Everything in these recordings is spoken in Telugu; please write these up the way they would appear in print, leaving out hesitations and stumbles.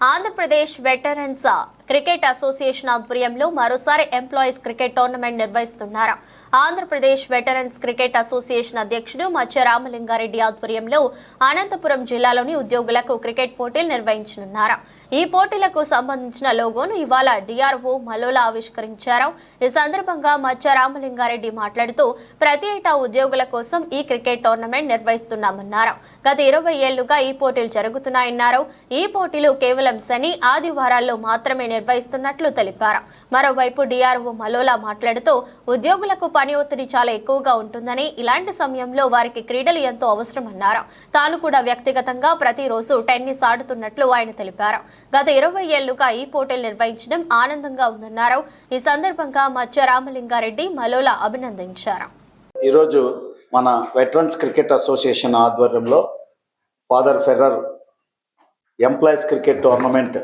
ఆంధ్రప్రదేశ్ వెటరన్స్ క్రికెట్ అసోసియేషన్ ఆధ్వర్యంలో మరోసారి ఎంప్లాయీస్ క్రికెట్ టోర్నమెంట్ నిర్వహిస్తున్నారు. ఆంధ్రప్రదేశ్ వెటరన్స్ క్రికెట్ అసోసియేషన్ అధ్యక్షుడు మచ్చ రామలింగారెడ్డి ఆధ్వర్యంలో అనంతపురం జిల్లాలోని ఉద్యోగులకు క్రికెట్ పోటీలు నిర్వహించనున్నారు. ఈ పోటీలకు సంబంధించిన లోగోను ఇవాళ డిఆర్ఓ మలోలా ఆవిష్కరించారు. ఈ సందర్భంగా మచ్చ రామలింగారెడ్డి మాట్లాడుతూ ప్రతి ఏటా ఉద్యోగుల కోసం ఈ క్రికెట్ టోర్నమెంట్ నిర్వహిస్తున్నామన్నారు. గత 20 ఏళ్లుగా ఈ పోటీలు జరుగుతున్నాయన్నారు. ఈ పోటీలు కేవలం శని ఆదివారాల్లో మాత్రమే నిర్వహిస్తున్నట్లు తెలిపారు. మరోవైపు డిఆర్ఓ మలోలా మాట్లాడుతూ ఉద్యోగులకు పని ఒత్తిడి చాలా ఎక్కువగా ఉంటుందని, ఇలాంటి సమయంలో వారికి క్రీడలు ఎంతో అవసరమన్నారు. తాను కూడా వ్యక్తిగతంగా ప్రతిరోజు టెన్నిస్ ఆడుతున్నట్లు ఆయన తెలిపారు. గత 20 ఏళ్లుగా ఈ పోటీలు నిర్వహించడం ఆనందంగా ఉందన్నారు. ఈ సందర్భంగా మచ్చ రామలింగారెడ్డి మలోలా అభినందించారు. ఈరోజు మన వెటరన్స్ క్రికెట్ అసోసియేషన్ ఆధ్వర్యంలో father Ferrer employees cricket tournament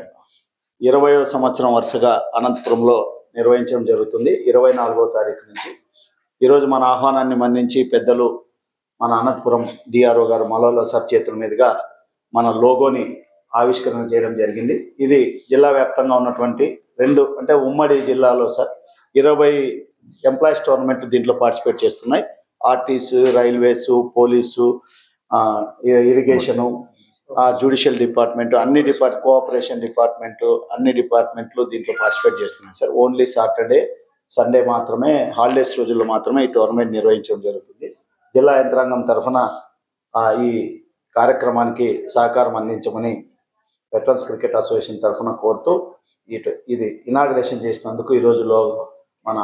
20వ సంవత్సరం వరుసగా అనంతపురంలో నిర్వహించడం జరుగుతుంది. 24వ తారీఖు నుంచి. ఈరోజు మన ఆహ్వానాన్ని మన్నించి పెద్దలు మన అనంతపురం డిఆర్ఓ గారు మలోలా సార్ చేతుల మీదుగా మన లోగోని ఆవిష్కరణ చేయడం జరిగింది. ఇది జిల్లా వ్యాప్తంగా ఉన్నటువంటి ఉమ్మడి జిల్లాలో సార్ 20 ఎంప్లాయీస్ టోర్నమెంట్ దీంట్లో పార్టిసిపేట్ చేస్తున్నాయి. ఆర్టీస్, railways, police, irrigation, judicial department, cooperation department, అన్ని డిపార్ట్మెంట్లు దీంట్లో పార్టిసిపేట్ చేస్తున్నాయి సార్. ఓన్లీ సాటర్డే, సండే మాత్రమే, హాలిడేస్ రోజుల్లో మాత్రమే ఈ టోర్నమెంట్ నిర్వహించడం జరుగుతుంది. జిల్లా యంత్రాంగం తరఫున ఈ కార్యక్రమానికి సహకారం అందించమని వెటరన్స్ క్రికెట్ అసోసియేషన్ తరఫున కోరుతూ ఇది ఇనాగ్రేషన్ చేసినందుకు ఈ రోజులో మన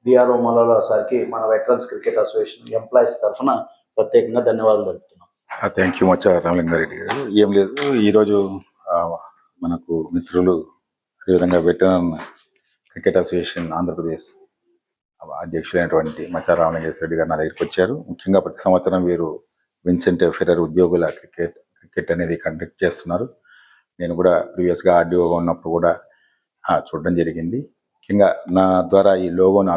డిఆర్ఓ మలోలా సార్కి మన వెటరన్స్ క్రికెట్ అసోసియేషన్ ఎంప్లాయీస్ తరఫున ప్రత్యేకంగా ధన్యవాదాలు తెలుపుతున్నాం. థ్యాంక్ యూ మచ్చ రామలింగారెడ్డి గారు. ఏం లేదు, ఈరోజు మనకు మిత్రులు, అదేవిధంగా వెటరన్ క్రికెట్ అసోసియేషన్ ఆంధ్రప్రదేశ్ అధ్యక్షులైనటువంటి మచ్చ రామలింగారెడ్డి గారు నా దగ్గరికి వచ్చారు. ముఖ్యంగా ప్రతి సంవత్సరం వీరు విన్సెంట్ ఫెర్రర్ ఉద్యోగుల క్రికెట్ అనేది కండక్ట్ చేస్తున్నారు. నేను కూడా ప్రీవియస్గా ఆర్డీఓగా ఉన్నప్పుడు కూడా చూడడం జరిగింది. ముఖ్యంగా నా ద్వారా ఈ లోగోను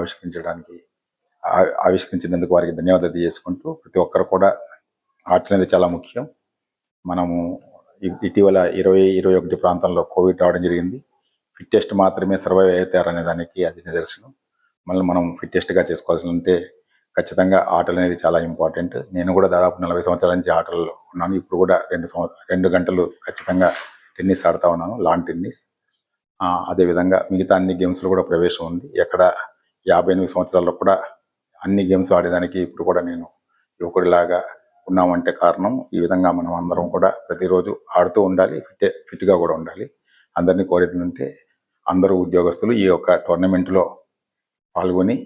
ఆవిష్కరించినందుకు వారికి ధన్యవాదాలు చేసుకుంటూ, ప్రతి ఒక్కరు కూడా ఆట అనేది చాలా ముఖ్యం. మనము ఇటీవల 2021 ప్రాంతంలో కోవిడ్ రావడం జరిగింది. ఫిట్టెస్ట్ మాత్రమే సర్వైవ్ అవుతారు అనే దానికి అది నిదర్శనం. మళ్ళీ మనం ఫిట్టెస్ట్గా చేసుకోవాల్సి ఉంటే ఖచ్చితంగా ఆటలు అనేది చాలా ఇంపార్టెంట్. నేను కూడా దాదాపు 40 సంవత్సరాల నుంచి ఆటల్లో ఉన్నాను. ఇప్పుడు కూడా 2 గంటలు ఖచ్చితంగా టెన్నిస్ ఆడుతూ ఉన్నాను, లాన్ టెన్నిస్. అదేవిధంగా మిగతా అన్ని గేమ్స్లో కూడా ప్రవేశం ఉంది. ఎక్కడ 58 సంవత్సరాల్లో కూడా అన్ని గేమ్స్ ఆడేదానికి ఇప్పుడు కూడా నేను యువకుడిలాగా ఉన్నామంటే కారణం ఈ విధంగా మనం అందరం కూడా ప్రతిరోజు ఆడుతూ ఉండాలి, ఫిట్గా కూడా ఉండాలి. అందరినీ కోరేది ఉంటే అందరూ ఉద్యోగస్తులు ఈ యొక్క టోర్నమెంట్లో పాల్గొని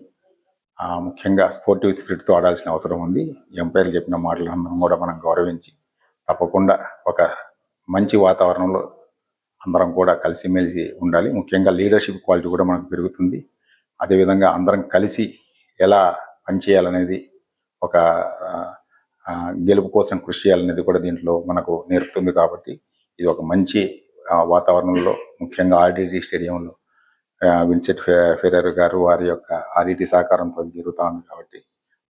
ముఖ్యంగా స్పోర్టివ్ స్పిరిట్తో ఆడాల్సిన అవసరం ఉంది. ఎంపైర్లు చెప్పిన మాటలందరం కూడా మనం గౌరవించి తప్పకుండా ఒక మంచి వాతావరణంలో అందరం కూడా కలిసిమెలిసి ఉండాలి. ముఖ్యంగా లీడర్షిప్ క్వాలిటీ కూడా మనకు పెరుగుతుంది. అదేవిధంగా అందరం కలిసి ఎలా పనిచేయాలనేది, ఒక గెలుపు కోసం కృషి చేయాలనేది కూడా దీంట్లో మనకు నేర్పుతుంది. కాబట్టి ఇది ఒక మంచి వాతావరణంలో, ముఖ్యంగా ఆర్డిటి స్టేడియంలో విన్సెంట్ ఫెర్రర్ గారు వారి యొక్క ఆర్డిటి సహకారంతో జరుగుతూ ఉంది. కాబట్టి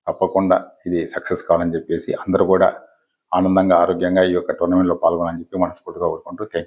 తప్పకుండా ఇది సక్సెస్ కావాలని చెప్పేసి అందరూ కూడా ఆనందంగా, ఆరోగ్యంగా ఈ యొక్క టోర్నమెంట్లో పాల్గొనాలని చెప్పి మనస్ఫూర్తిగా కోరుకుంటూ థ్యాంక్ యూ.